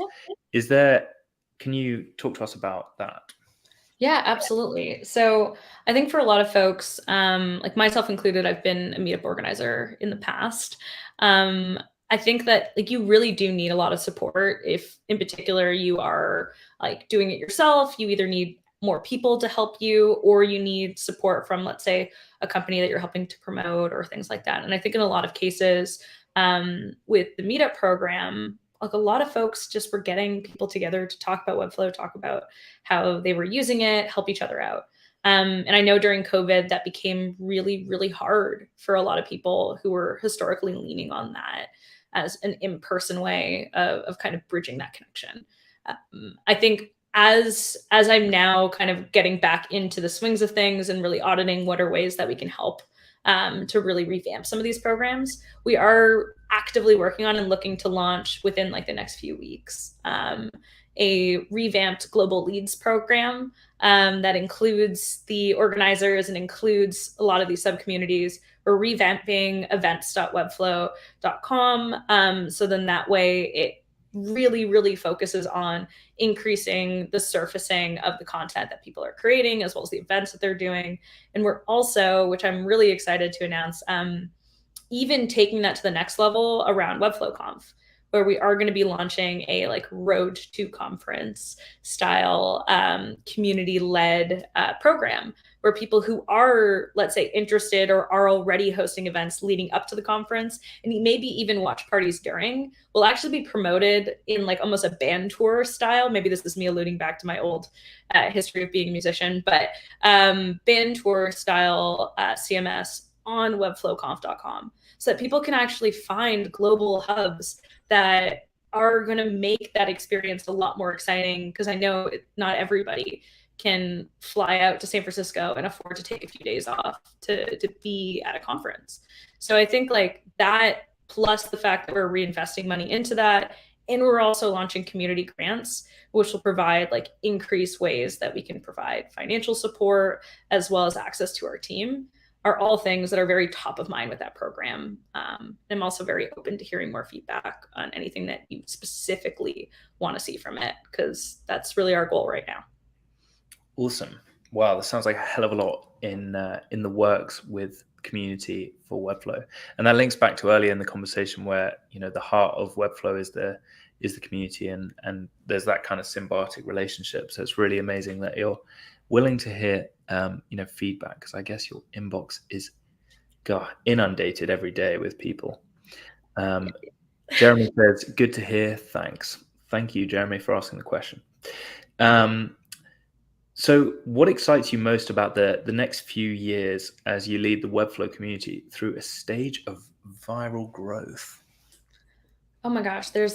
[SPEAKER 1] Can you talk to us about that?
[SPEAKER 2] Yeah, absolutely. So I think for a lot of folks, like myself included, I've been a meetup organizer in the past. I think that like you really do need a lot of support if in particular you are like doing it yourself. You either need more people to help you or you need support from, let's say, a company that you're helping to promote or things like that. And I think in a lot of cases, with the meetup program, like a lot of folks just were getting people together to talk about Webflow, talk about how they were using it, help each other out. And I know during COVID that became really, really hard for a lot of people who were historically leaning on that as an in-person way of kind of bridging that connection. I think as I'm now kind of getting back into the swings of things and really auditing what are ways that we can help to really revamp some of these programs, we are actively working on and looking to launch within like the next few weeks a revamped global leads program that includes the organizers and includes a lot of these sub-communities. We're revamping events.webflow.com. So then that way it really, really focuses on increasing the surfacing of the content that people are creating, as well as the events that they're doing. And we're also, which I'm really excited to announce, even taking that to the next level around Webflow Conf, where we are going to be launching a like road to conference style community-led program where people who are, let's say, interested or are already hosting events leading up to the conference and maybe even watch parties during will actually be promoted in like almost a band tour style. Maybe this is me alluding back to my old history of being a musician, but band tour style CMS on webflowconf.com so that people can actually find global hubs that are going to make that experience a lot more exciting, because I know not everybody can fly out to San Francisco and afford to take a few days off to be at a conference. So I think like that, plus the fact that we're reinvesting money into that, and we're also launching community grants, which will provide like increased ways that we can provide financial support as well as access to our team, are all things that are very top of mind with that program. I'm also very open to hearing more feedback on anything that you specifically want to see from it, because that's really our goal right now.
[SPEAKER 1] Awesome. Wow, that sounds like a hell of a lot in the works with community for Webflow, and that links back to earlier in the conversation where the heart of Webflow is the community, and there's that kind of symbiotic relationship. So it's really amazing that you're willing to hear feedback, because I guess your inbox is inundated every day with people. Jeremy says, "Good to hear. Thanks." Thank you, Jeremy, for asking the question. So what excites you most about the next few years as you lead the Webflow community through a stage of viral growth?
[SPEAKER 2] Oh my gosh, there's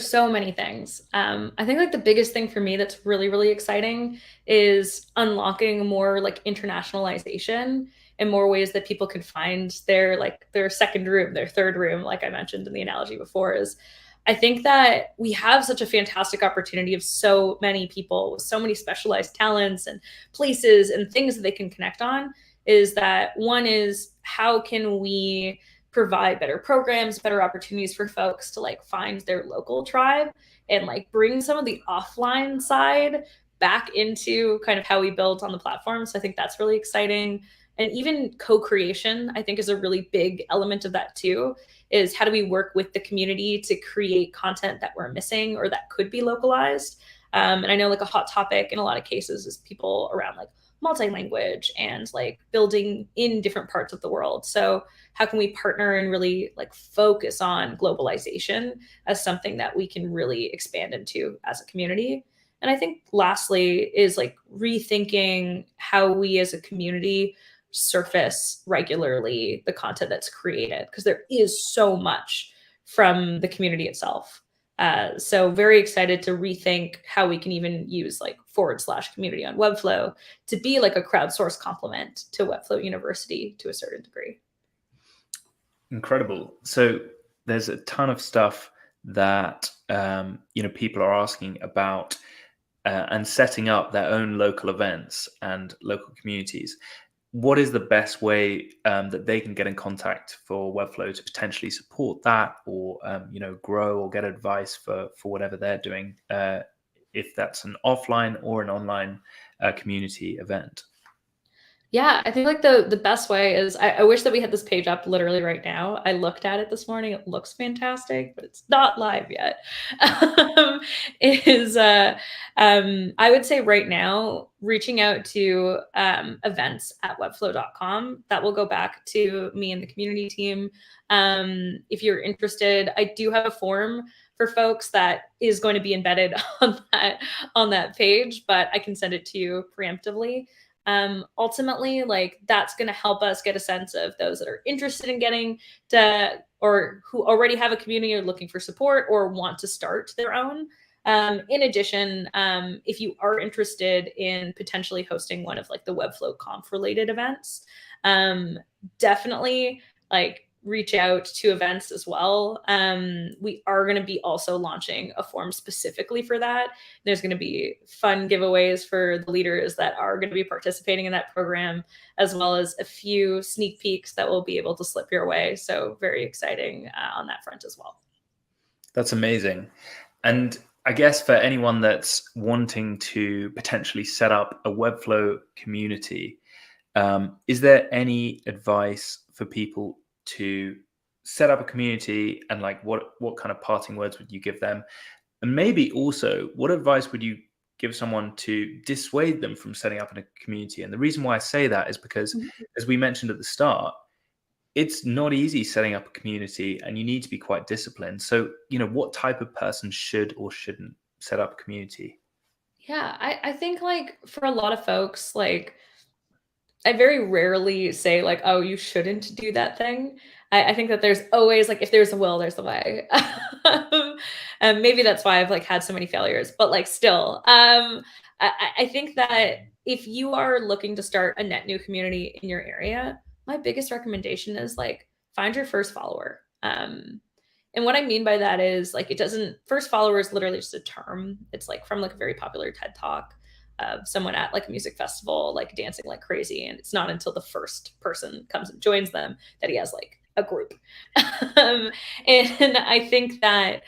[SPEAKER 2] so many things. I think like the biggest thing for me that's really, really exciting is unlocking more like internationalization and more ways that people can find their second room, their third room, like I mentioned in the analogy before. Is I think that we have such a fantastic opportunity of so many people with so many specialized talents and places and things that they can connect on. Is that one is, how can we provide better programs, better opportunities for folks to like find their local tribe and like bring some of the offline side back into kind of how we build on the platform. So I think that's really exciting. And even co-creation, I think, is a really big element of that too, is how do we work with the community to create content that we're missing or that could be localized. And I know like a hot topic in a lot of cases is people around like multi-language and like building in different parts of the world. So how can we partner and really like focus on globalization as something that we can really expand into as a community? And I think lastly is like rethinking how we as a community surface regularly the content that's created, because there is so much from the community itself. So very excited to rethink how we can even use like / community on Webflow to be like a crowdsourced complement to Webflow University to a certain degree.
[SPEAKER 1] Incredible. So there's a ton of stuff that people are asking about and setting up their own local events and local communities. What is the best way that they can get in contact for Webflow to potentially support that, or grow or get advice for whatever they're doing, if that's an offline or an online community event?
[SPEAKER 2] Yeah, I think like the best way is, I wish that we had this page up literally right now. I looked at it this morning. It looks fantastic, but it's not live yet. Is I would say right now, reaching out to events at webflow.com. That will go back to me and the community team. If you're interested, I do have a form for folks that is going to be embedded on that page, but I can send it to you preemptively. Ultimately, like that's going to help us get a sense of those that are interested in getting to, or who already have a community or looking for support or want to start their own. In addition, if you are interested in potentially hosting one of like the Webflow conf related events, definitely like reach out to events as well. We are going to be also launching a form specifically for that. There's going to be fun giveaways for the leaders that are going to be participating in that program, as well as a few sneak peeks that will be able to slip your way. So very exciting on that front as well.
[SPEAKER 1] That's amazing. And I guess for anyone that's wanting to potentially set up a Webflow community, is there any advice for people to set up a community, and like what kind of parting words would you give them? And maybe also, what advice would you give someone to dissuade them from setting up in a community? And the reason why I say that is because, as we mentioned at the start, it's not easy setting up a community and you need to be quite disciplined. So, what type of person should or shouldn't set up a community?
[SPEAKER 2] Yeah, I think like for a lot of folks, like I very rarely say like, oh, you shouldn't do that thing. I think that there's always like, if there's a will, there's a way. Maybe that's why I've like had so many failures, but like still, I think that if you are looking to start a net new community in your area, my biggest recommendation is like find your first follower. And what I mean by that is like it doesn't, first follower is literally just a term. It's like from like a very popular TED talk of someone at like a music festival, like dancing like crazy. And it's not until the first person comes and joins them that he has like a group. And I think that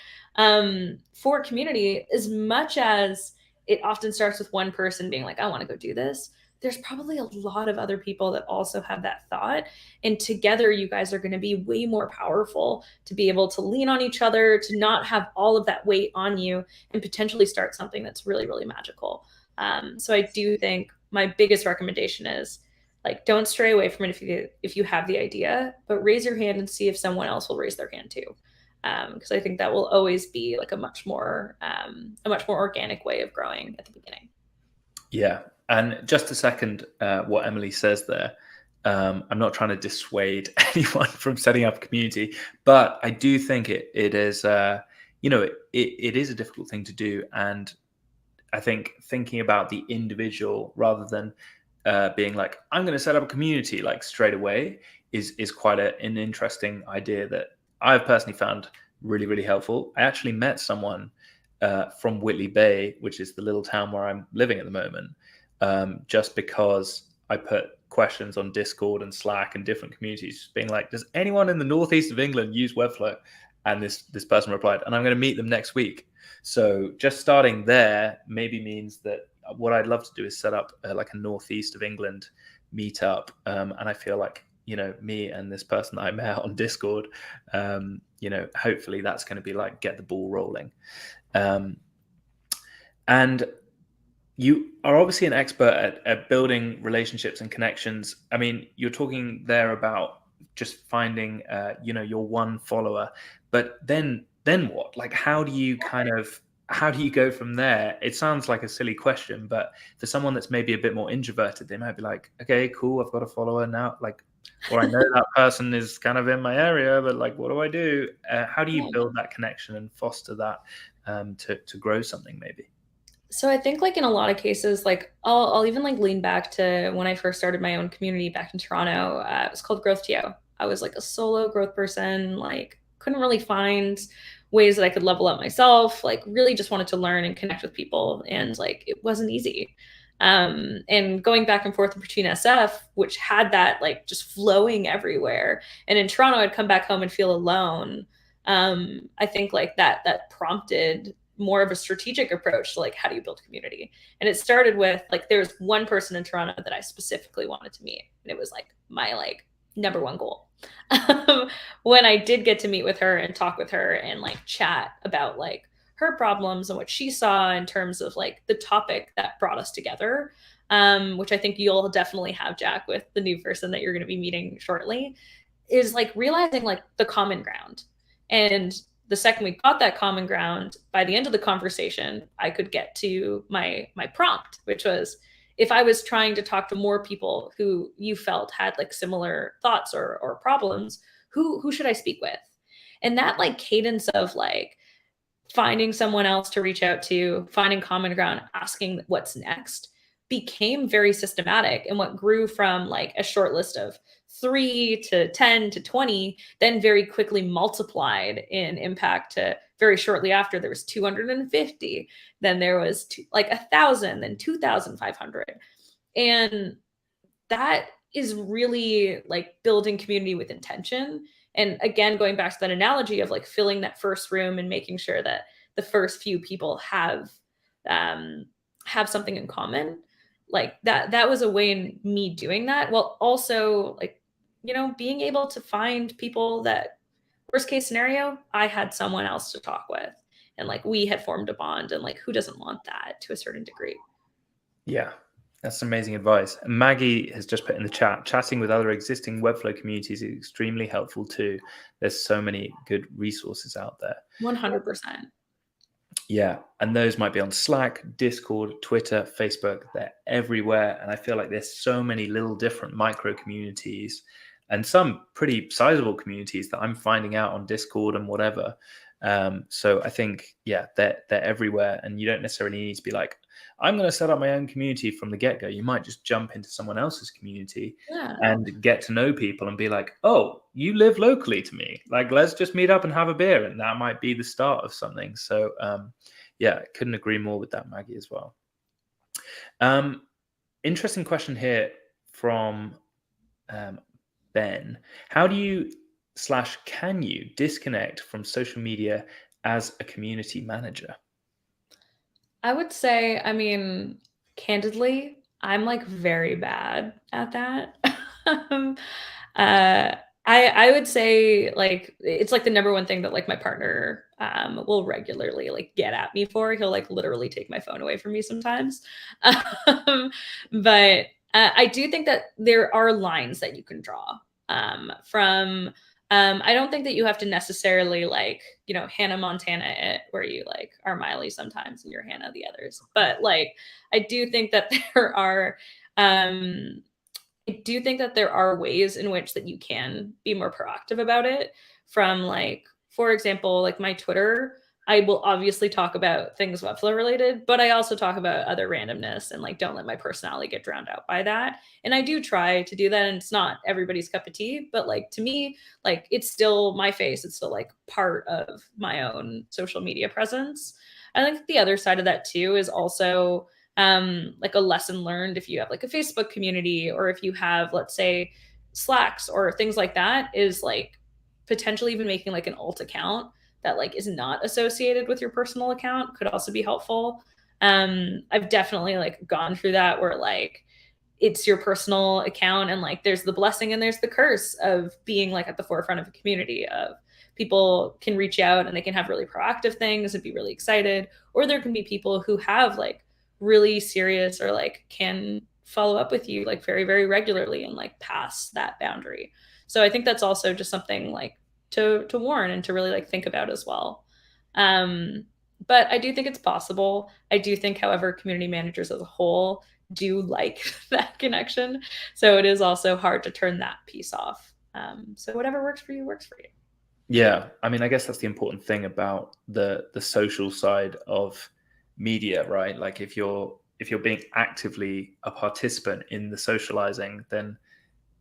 [SPEAKER 2] for community, as much as it often starts with one person being like, I want to go do this, there's probably a lot of other people that also have that thought. And together, you guys are going to be way more powerful to be able to lean on each other, to not have all of that weight on you, and potentially start something that's really, really magical. So I do think my biggest recommendation is like, don't stray away from it if you have the idea, but raise your hand and see if someone else will raise their hand too. Because I think that will always be like a much more organic way of growing at the beginning.
[SPEAKER 1] Yeah. And just to second what Emily says there, I'm not trying to dissuade anyone from setting up a community, but I do think it is, it is a difficult thing to do. And I think thinking about the individual rather than being like, I'm going to set up a community like straight away is quite an interesting idea that I've personally found really, really helpful. I actually met someone from Whitley Bay, which is the little town where I'm living at the moment, just because I put questions on Discord and Slack and different communities, being like, does anyone in the northeast of England use Webflow? And this person replied, and I'm going to meet them next week. So just starting there maybe means that what I'd love to do is set up like a northeast of England meetup. And I feel like, me and this person that I met on Discord, hopefully that's going to be like, get the ball rolling. And you are obviously an expert at building relationships and connections. I mean, you're talking there about just finding, your one follower, but then what? Like, how do you go from there? It sounds like a silly question, but for someone that's maybe a bit more introverted, they might be like, okay, cool, I've got a follower now. Like, or I know that person is kind of in my area, but like, what do I do? How do you build that connection and foster that to grow something maybe?
[SPEAKER 2] So I think like in a lot of cases, like I'll even like lean back to when I first started my own community back in Toronto. It was called Growth TO. I was like a solo growth person, like couldn't really find ways that I could level up myself, like really just wanted to learn and connect with people. And like it wasn't easy. And going back and forth between SF, which had that like just flowing everywhere. And in Toronto, I'd come back home and feel alone. I think like that prompted more of a strategic approach to like how do you build community. And it started with like there's one person in Toronto that I specifically wanted to meet, and it was like my like number one goal. When I did get to meet with her and talk with her and like chat about like her problems and what she saw in terms of like the topic that brought us together, which I think you'll definitely have, Jack, with the new person that you're going to be meeting shortly, is like realizing like the common ground. And the second we got that common ground, by the end of the conversation, I could get to my prompt, which was, if I was trying to talk to more people who you felt had like similar thoughts or problems, who should I speak with? And that like cadence of like finding someone else to reach out to, finding common ground, asking what's next, became very systematic. And what grew from like a short list of 3 to 10 to 20, then very quickly multiplied in impact to very shortly after there was 250, then there was like 1,000, then 2,500. And that is really like building community with intention. And again, going back to that analogy of like filling that first room and making sure that the first few people have something in common, like that was a way in me doing that, while also like, being able to find people that, worst case scenario, I had someone else to talk with, and like we had formed a bond, and like who doesn't want that to a certain degree?
[SPEAKER 1] Yeah, that's amazing advice. And Maggie has just put in the chat, chatting with other existing Webflow communities is extremely helpful too. There's so many good resources out there.
[SPEAKER 2] 100%.
[SPEAKER 1] Yeah, and those might be on Slack, Discord, Twitter, Facebook. They're everywhere. And I feel like there's so many little different micro communities and some pretty sizable communities that I'm finding out on Discord and whatever. So I think, yeah, they're everywhere, and you don't necessarily need to be like, I'm going to set up my own community from the get-go. You might just jump into someone else's community and get to know people and be like, oh, you live locally to me. Like, let's just meet up and have a beer. And that might be the start of something. So yeah, couldn't agree more with that, Maggie, as well. Interesting question here from Ben. How do you / can you disconnect from social media as a community manager?
[SPEAKER 2] I would say, I mean, candidly, I'm like very bad at that. um, I would say like it's like the number one thing that like my partner will regularly like get at me for. He'll like literally take my phone away from me sometimes. But I do think that there are lines that you can draw from I don't think that you have to necessarily like, you know, Hannah Montana it, where you like are Miley sometimes and you're Hannah the others. But like, I do think that there are, um, I do think that there are ways in which that you can be more proactive about it. From like, for example, like my Twitter, I will obviously talk about things Webflow related, but I also talk about other randomness and like don't let my personality get drowned out by that. And I do try to do that, and it's not everybody's cup of tea, but like to me, like it's still my face. It's still like part of my own social media presence. I think the other side of that too is also like a lesson learned if you have like a Facebook community, or if you have, let's say, Slacks or things like that, is like potentially even making like an alt account that like is not associated with your personal account could also be helpful. I've definitely like gone through that where like it's your personal account, and like there's the blessing and there's the curse of being like at the forefront of a community of people can reach out and they can have really proactive things and be really excited, or there can be people who have like really serious or like can follow up with you like very very regularly and like pass that boundary. So I think that's also just something like to warn and to really like think about as well. But I do think it's possible. I do think, however, community managers as a whole do like that connection. So it is also hard to turn that piece off. So whatever works for you works for you.
[SPEAKER 1] Yeah, I mean, I guess that's the important thing about the social side of media, right? Like if you're being actively a participant in the socializing, then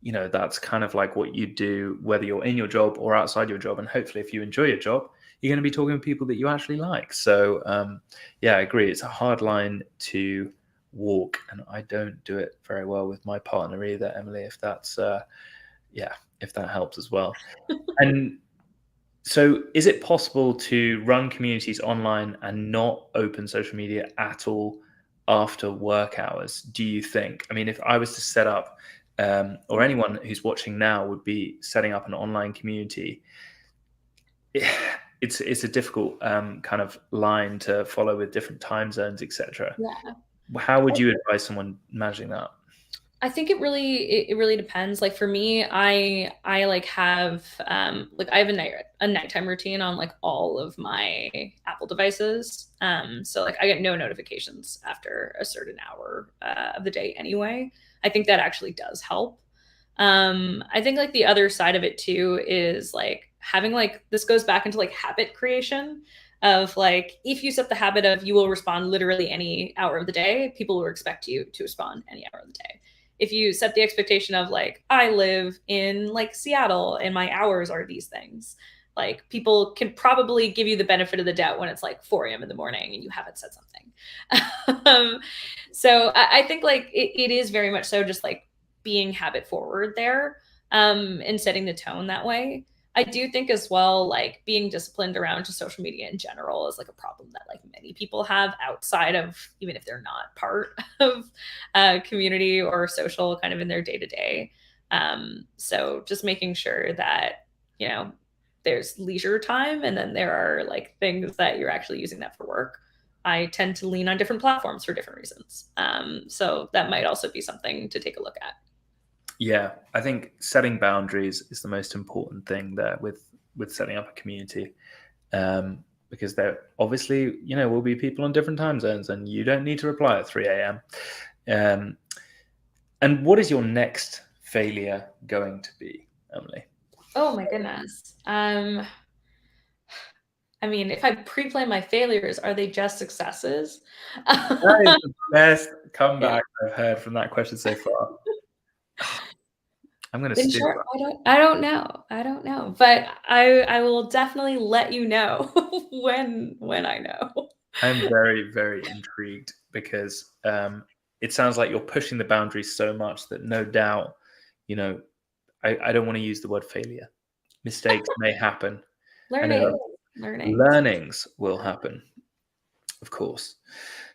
[SPEAKER 1] you know that's kind of like what you do whether you're in your job or outside your job. And hopefully if you enjoy your job, you're going to be talking to people that you actually like. So yeah, I agree, it's a hard line to walk, and I don't do it very well with my partner either, Emily, if that's yeah, if that helps as well. And so is it possible to run communities online and not open social media at all after work hours, do you think? I mean, if I was to set up, or anyone who's watching now would be setting up an online community, it's a difficult kind of line to follow with different time zones, etc.
[SPEAKER 2] Yeah.
[SPEAKER 1] How would you advise someone managing that?
[SPEAKER 2] I think it really depends. Like for me, I like have like I have a nighttime routine on like all of my Apple devices. So like I get no notifications after a certain hour of the day anyway. I think that actually does help. I think like the other side of it too is like having like this goes back into like habit creation of like if you set the habit of you will respond literally any hour of the day, people will expect you to respond any hour of the day. If you set the expectation of like I live in like Seattle and my hours are these things, like people can probably give you the benefit of the doubt when it's like 4 a.m. in the morning and you haven't said something. So I think like it is very much so just like being habit forward there, and setting the tone that way. I do think as well, like being disciplined around just social media in general is like a problem that like many people have outside of, even if they're not part of community or social kind of in their day to day. So just making sure that, you know, there's leisure time and then there are like things that you're actually using that for work. I tend to lean on different platforms for different reasons. So that might also be something to take a look at.
[SPEAKER 1] Yeah, I think setting boundaries is the most important thing there with setting up a community, because there obviously, you know, will be people on different time zones, and you don't need to reply at 3 a.m. And what is your next failure going to be, Emily?
[SPEAKER 2] Oh my goodness. I mean, if I pre-plan my failures, are they just successes?
[SPEAKER 1] That is the best
[SPEAKER 2] Yeah.
[SPEAKER 1] comeback I've heard from that question so far. I'm going to
[SPEAKER 2] In
[SPEAKER 1] steal
[SPEAKER 2] short,
[SPEAKER 1] that.
[SPEAKER 2] I don't know. I don't know, but I will definitely let you know when I know.
[SPEAKER 1] I'm very, very intrigued because it sounds like you're pushing the boundaries so much that no doubt, you know, I don't want to use the word failure. Mistakes may happen. I know
[SPEAKER 2] Learning, learning.
[SPEAKER 1] learnings will happen, of course.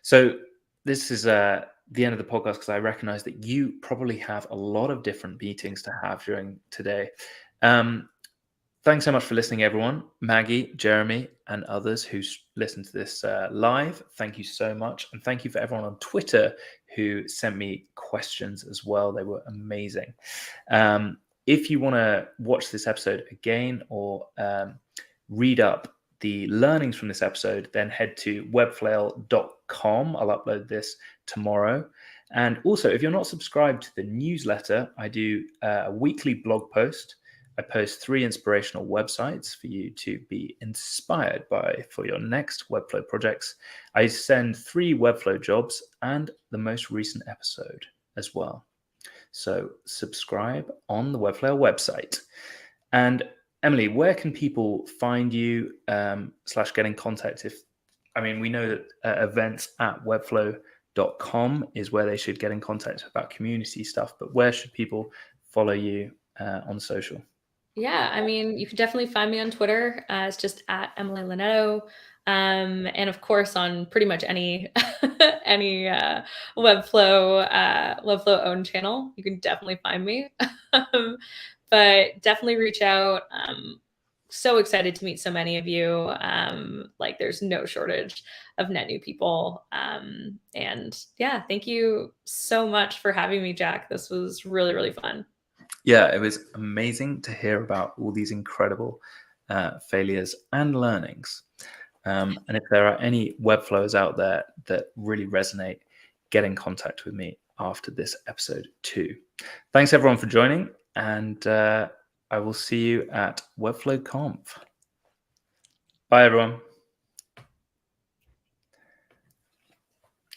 [SPEAKER 1] So this is the end of the podcast because I recognize that you probably have a lot of different meetings to have during today. Um, Thanks so much for listening, everyone. Maggie, Jeremy, and others who listened to this live. Thank you so much. And thank you for everyone on Twitter who sent me questions as well. They were amazing. If you want to watch this episode again or read up the learnings from this episode, then head to webflail.com. I'll upload this tomorrow. And also, if you're not subscribed to the newsletter, I do a weekly blog post. I post 3 inspirational websites for you to be inspired by for your next Webflow projects. I send 3 Webflow jobs and the most recent episode as well. So subscribe on the Webflow website. And Emily, where can people find you / get in contact? We know that events at webflow.com is where they should get in contact about community stuff, but where should people follow you on social?
[SPEAKER 2] Yeah, I mean, you can definitely find me on Twitter. It's just at Emily Lonetto. And of course on pretty much any any Webflow owned channel, you can definitely find me. But definitely reach out. So excited to meet so many of you. Like there's no shortage of net new people. And yeah, thank you so much for having me, Jack. This was really, really fun.
[SPEAKER 1] Yeah, it was amazing to hear about all these incredible failures and learnings. And if there are any Webflows out there that really resonate, get in contact with me after this episode too. Thanks everyone for joining, and I will see you at Webflow Conf. Bye everyone.